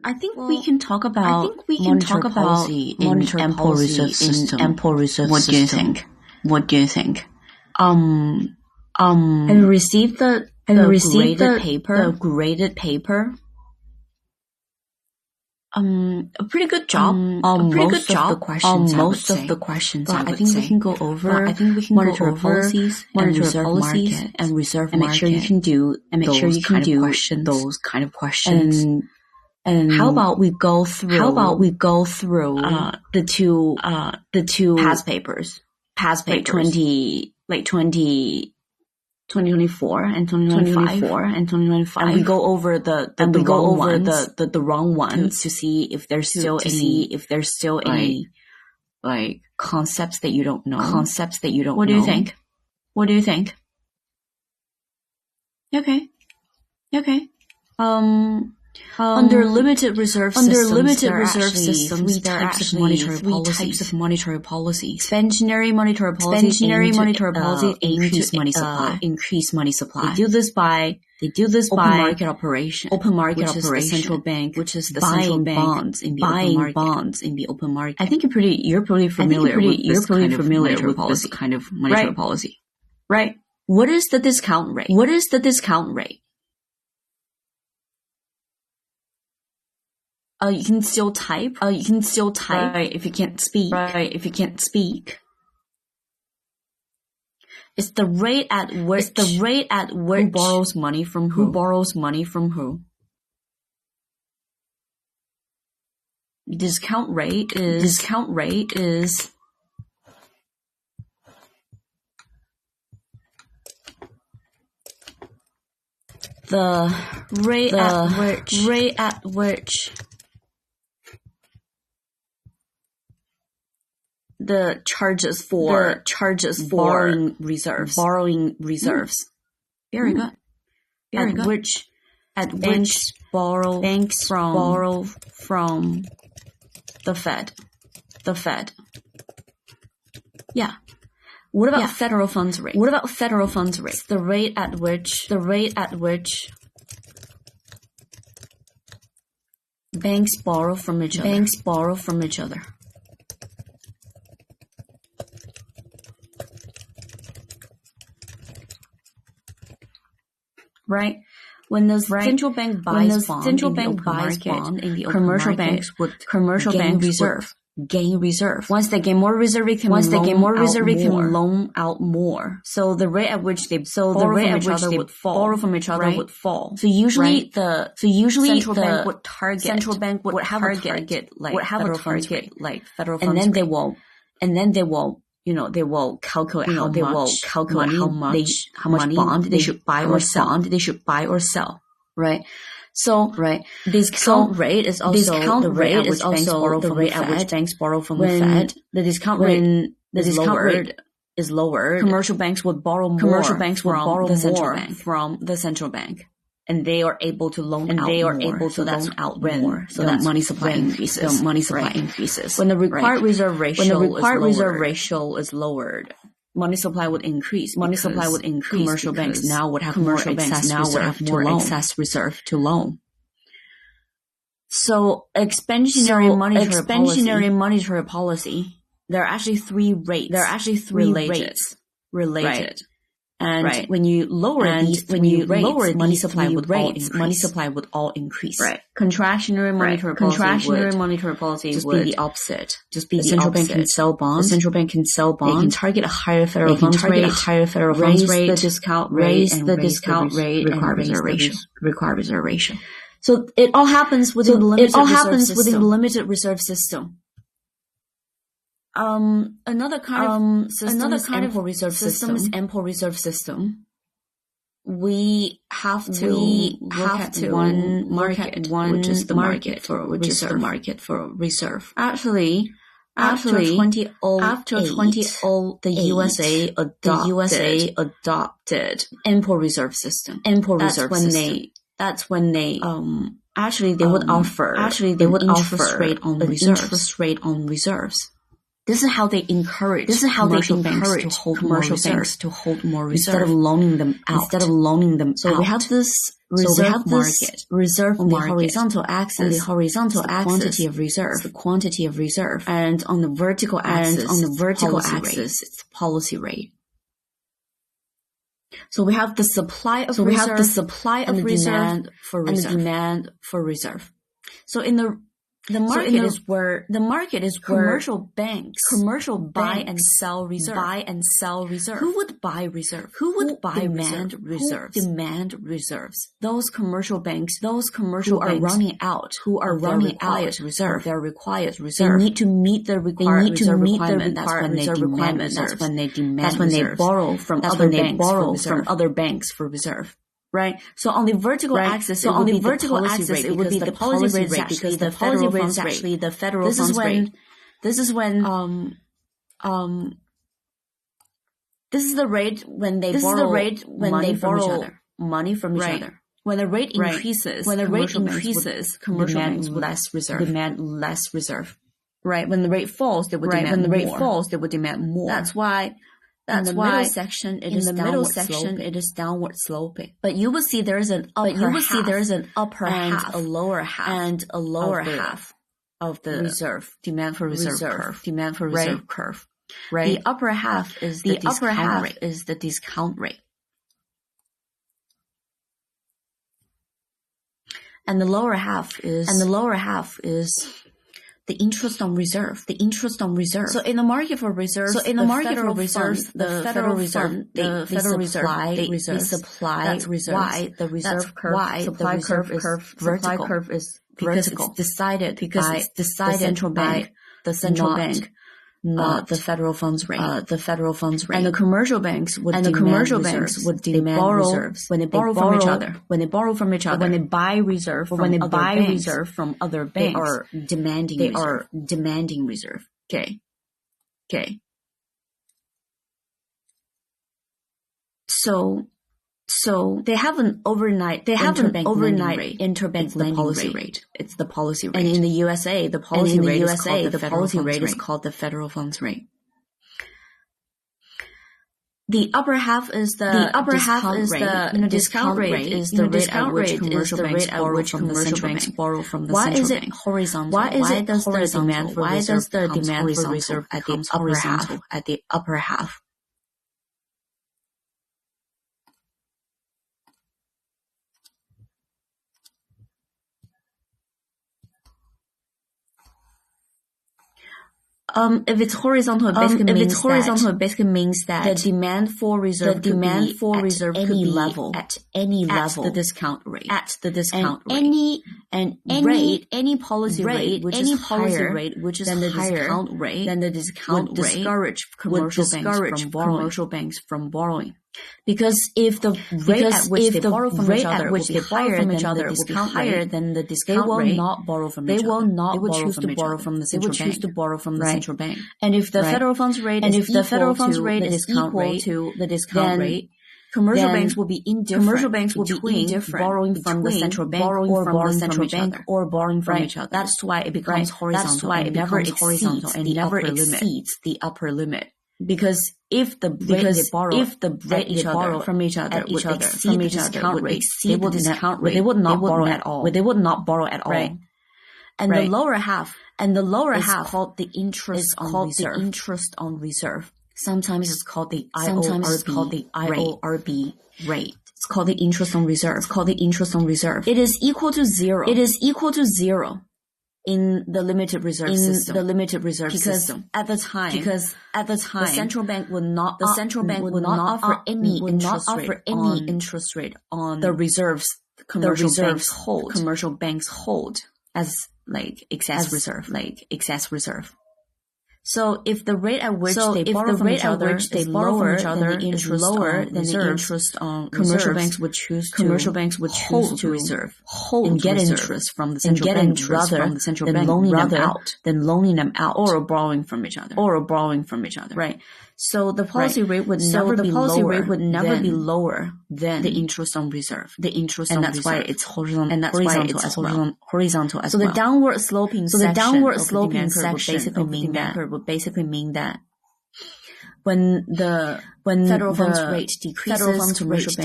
I think we can talk about monetary policy in ample reserve system. What do you think? What do you think? Have you received the graded paper? A pretty good job. Most of the questions. But I think we can go over monetary policies and reserve market, and make sure you can do those kind of questions. And how about we go through the two past papers, like 2024 and 2025, and we go over the wrong ones to see if there's still any like concepts that you don't know. What do you think? Okay. Under limited reserve systems, there are three types of monetary policy. Expansionary monetary policy aim to increase money supply. They do this by open market operation, which is the central bank buying bonds in the open market. I think you're pretty familiar with this kind of monetary policy, right? What is the discount rate? You can still type. Right, if you can't speak. It's the rate at which who borrows money from who. Discount rate is the rate at which the charges for borrowing reserves. Very good. At which banks borrow from the Fed. Yeah. What about federal funds rate? The rate at which banks borrow from each other. Right? When the central bank buys bond in the open market, commercial banks would gain reserve. Once they gain more reserve, they can loan out more. So the rate at which they borrow from each other would fall. So usually the central bank would have a target like federal funds rate. And then they will calculate how much bond they should buy or sell. Right. So, discount rate is also the rate at which banks borrow from the Fed. The discount rate is lowered. Commercial banks would borrow more from the central bank. And they are able to loan out more. So that money supply increases. When the required reserve ratio is lowered, money supply would increase. Commercial banks now would have more excess reserve to loan. So expansionary monetary policy. There are actually three rates related. And when you lower these money supply would all increase. Right. Contractionary monetary policy just be the opposite. The central bank can sell bonds. They can target a higher federal funds rate, raise the discount rate, and require reserve ratio. So it all happens within the limited reserve system. Another kind of ample reserve system. We have to look at one market, which is the market for reserve. Actually, after 2008, the USA adopted ample reserve system. That's when they would offer interest rate on reserves. This is how they encourage commercial banks to hold more reserves instead of loaning them out. So we have this reserve market on the horizontal axis. Quantity of reserve. And on the vertical axis, it's policy rate. So we have the supply of reserve and the demand for reserve. So the market is where commercial buy and sell reserve. Who would buy reserve? Who would demand reserves? Those commercial banks who are running out reserve. Their required reserve. They need to meet the required requirement. That's when they borrow from other banks for reserve. Right. So on the vertical axis, it would be the policy rate because the federal funds rate is actually the federal funds rate. This is the rate when they borrow money from each other. When the rate increases, commercial banks would demand less reserve. Right. When the rate falls, they would demand more. That's why. In the middle section, it is downward sloping. But you will see there is an upper half and a lower half of the reserve demand for reserve curve. Right. The upper half is the discount rate. And the lower half is the interest on reserve. So in the market for reserves, the Federal Reserve, they supply reserves. That's why the reserve curve, supply curve is vertical. Because it's decided by the central bank, not the federal funds rate. And the commercial banks would demand reserves when they borrow from each other. When they buy reserve from other banks, they are demanding reserve. Okay. So they have an overnight interbank lending rate. It's the policy rate. And in the USA, the policy rate is called the federal funds rate. The upper half is the discount rate is the rate at which commercial banks borrow from the central bank. Why is it horizontal? Why does the demand for reserve at the upper half? If it's horizontal, it basically means that the demand for reserve could be at any level, at the discount rate, any policy rate which is higher than the discount rate, would discourage commercial banks from borrowing. Because if the rate at which they borrow from each other will be higher than the discount rate, they will not borrow from each other. They would choose to borrow from the central bank. And if the federal funds rate is equal to the discount rate, commercial banks will be indifferent borrowing from the central bank or borrowing from each other. That's why it becomes horizontal. It never exceeds the upper limit. Because if the rate they borrow from each other would exceed the discount rate, they would not borrow at all. Right. And the lower half is called the interest on reserve. Sometimes it's called the IORB rate. It's called the interest on reserve. It is equal to zero. In the limited reserve system. At the time, the central bank would not offer any interest rate on the reserves commercial banks hold as excess reserve. So if the rate at which they borrow from each other is lower than the interest on commercial banks would choose to hold and get interest from the central bank rather than loaning them out or borrowing from each other. Right. So the policy rate would never be lower than the interest on reserve. And that's why it's horizontal as well. So the downward sloping section would basically mean that when the federal funds rate decreases, commercial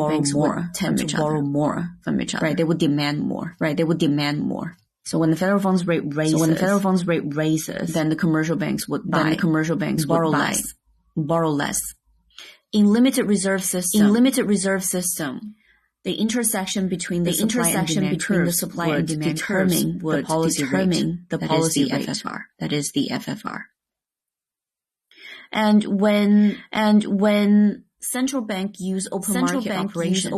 banks would tend to borrow more from each other. Right? They would demand more. So when the federal funds rate raises, then the commercial banks would borrow less. In limited reserve system, the intersection between the supply and demand curves would determine the policy rate. That is the FFR. And when central bank use open market operation,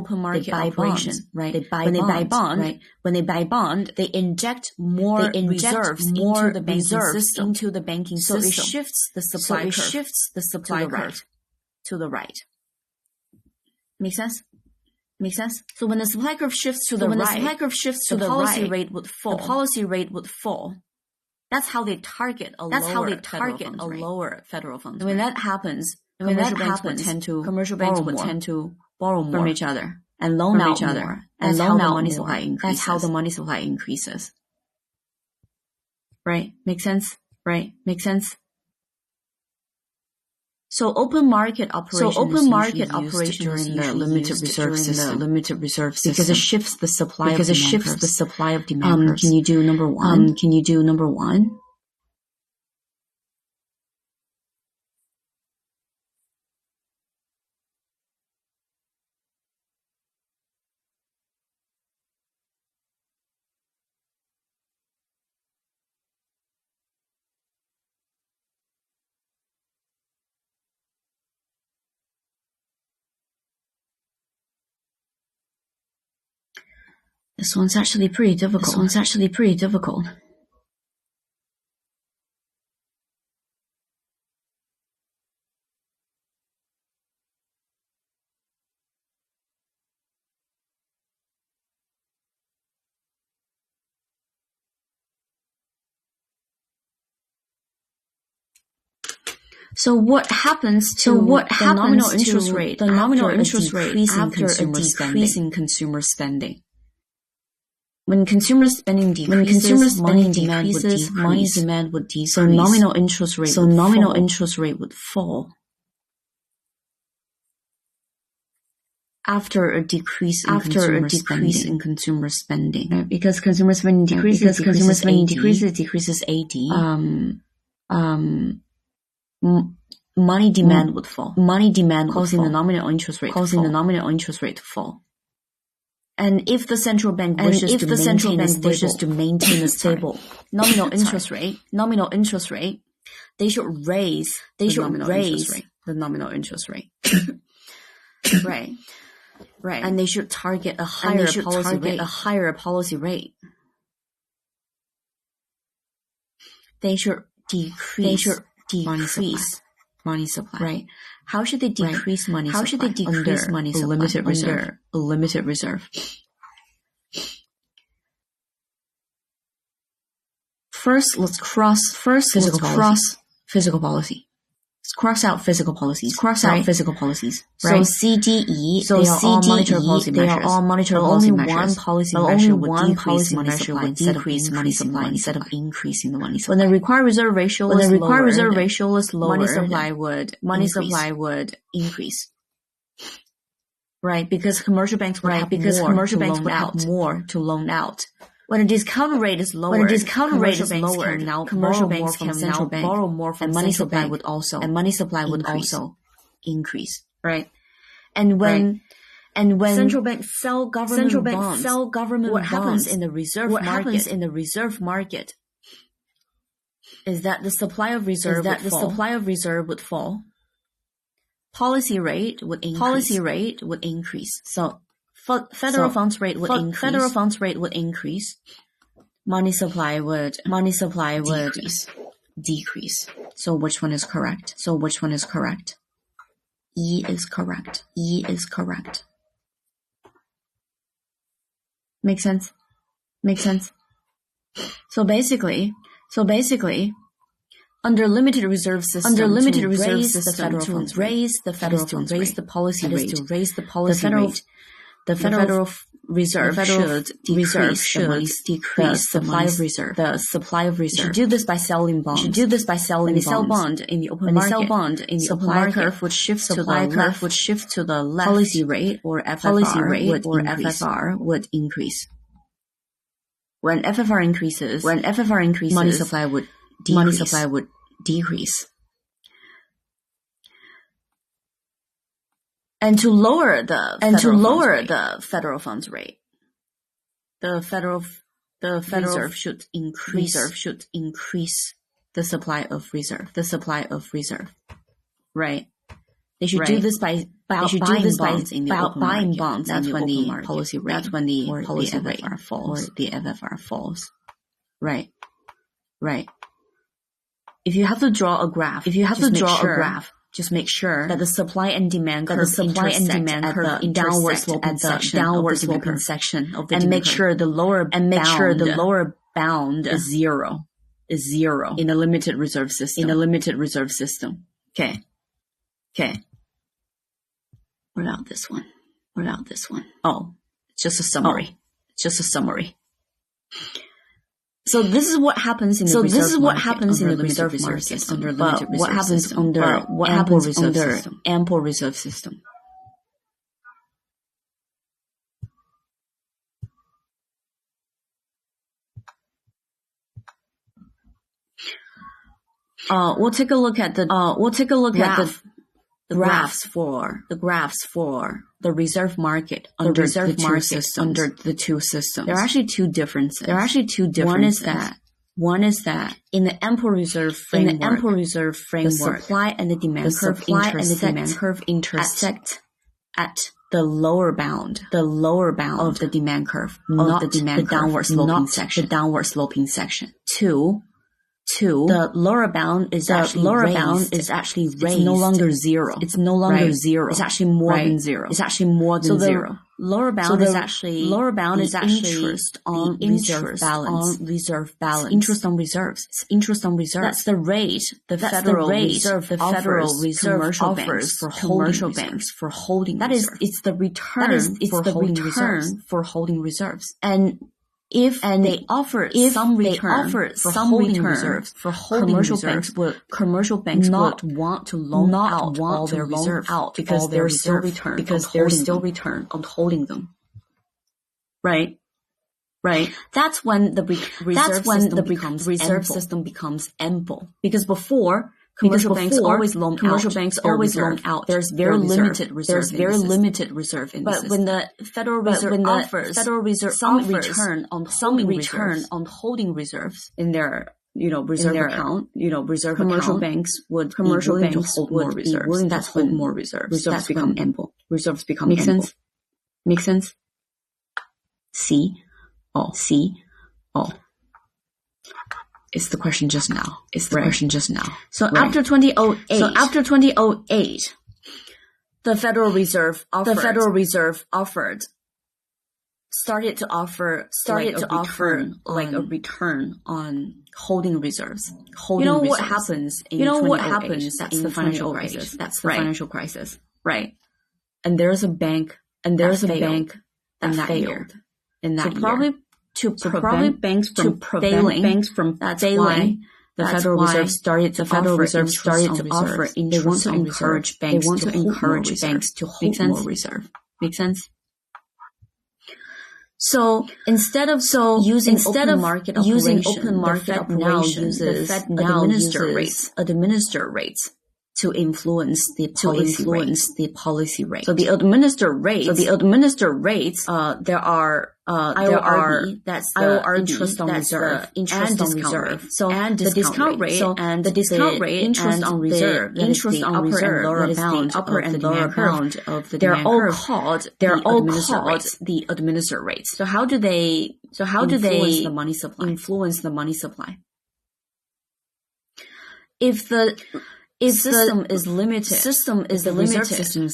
right? When they buy bond, they inject more reserves into the banking system. So it shifts the supply curve to the right. Make sense? So when the supply curve shifts to the right, the policy rate would fall. That's how they target a lower federal funds rate. When that happens, commercial banks would tend to borrow more from each other and loan out more. That's how the money supply increases. Right? Make sense? So open market operation during the limited reserve system because it shifts the supply of demand curves. Can you do number one? This one's actually pretty difficult. So what happens to the nominal interest rate after a decrease in consumer spending? When consumer spending decreases, money demand would decrease. So nominal interest rate would fall after a decrease in consumer spending. Right? Because consumer spending decreases, decreases AD. Money demand would fall. Causing the nominal interest rate to fall. And if the central bank wishes to maintain a stable nominal interest rate, they should raise the nominal interest rate. Right. And they should target a higher policy rate. They should decrease money supply. Right. How should they decrease money supply? Under a limited reserve. First, let's cross physical policy. Let's cross out physical policies. Right? So CDE, they are all monetary policy measures. Only one policy measure would decrease money supply instead of increasing the money supply. When the required reserve ratio is lower, money supply would increase. Right? Because commercial banks would have more to loan out. When the discount rate is lowered, commercial banks can now borrow more from money supply would also increase. Right? And when central banks sell government bonds, what happens in the reserve market is that the supply of reserve would fall. Policy rate would increase. So federal funds rate would increase. Money supply would decrease. So which one is correct? E is correct. Make sense? So basically, under limited reserve system to raise the federal funds rate. Raise the policy rate. To raise the policy rate. The Federal Reserve should decrease the supply of reserve. You should do this by selling bonds. When you sell bond in the open market, supply curve would shift to the left. Policy rate or FFR would increase. When FFR increases, money supply would decrease. And to lower the federal funds rate, the Federal Reserve should increase the supply of reserve. Right. They should do this by buying bonds in the open market. That's when the policy rate, the FFR falls. Right. If you have to draw a graph, just make sure that the supply and demand curve intersect at the downward sloping section of the and make sure the lower bound is zero in the limited reserve system. Okay. What about this one? Oh, just a summary. So this is what happens in the reserve market under limited reserve system. But what happens under ample reserve system? We'll take a look at the graphs for the reserve market under the two systems. There are actually two differences. One is that in the ample reserve framework, the supply and the demand curve intersect at the lower bound of the demand curve, not the downward sloping section. Two, the lower bound is actually raised. It's no longer zero. It's actually more than zero. So the lower bound is actually interest on reserve balance. Interest on reserves. That's the rate the Federal Reserve offers for commercial banks for holding. That is, it's the return for holding reserves. And if they offer some return for holding reserves, commercial banks not want to loan out all their reserves because there's still return on holding them. Right. That's when the reserve system becomes ample. Because before, commercial banks always loan out. There's very limited reserve in the system. But when the Federal Reserve offers some return on holding reserves in their account, commercial banks would be willing to hold more reserves. Reserves become ample. Make sense? See? Oh. It's the question just now. So after 2008, the Federal Reserve started to offer a return on holding reserves. What happens in 2008? That's the financial crisis. Right. And there's a bank that failed in that year. To prevent banks from failing, that's why the Federal Reserve started to offer interest. They want to encourage banks to hold more reserve. Make sense? So instead of using open market operation, the Fed now uses administer rates to influence the policy rate. So the administer rates, there are IORB, that's the interest on reserve, and discount rate. So the discount rate, interest on reserve, the upper and lower bound of the demand curve. They're all called the administer rates. So how do they influence the money supply? If the system is limited. The reserve system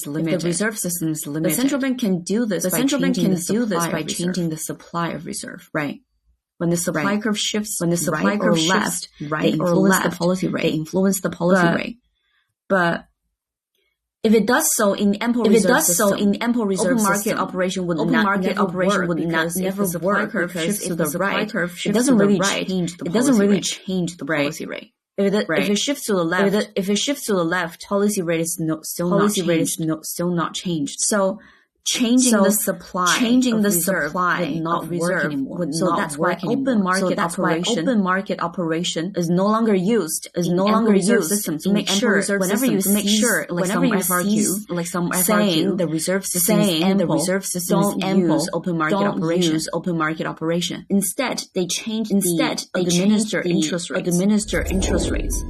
is limited. The central bank can do this by changing the supply of reserve. Right. when the supply curve shifts right or left, they influence the policy rate. But if it does so in ample reserve system, open market operation would never work because if the supply curve shifts to the right, it doesn't really change the policy rate. If it shifts to the left, policy rate is still not changed. So changing the supply would not work anymore. So that's why open market operation is no longer used system to make sure whenever you see some saying the reserve system is ample, don't use open market operation. Instead, they administer interest rates.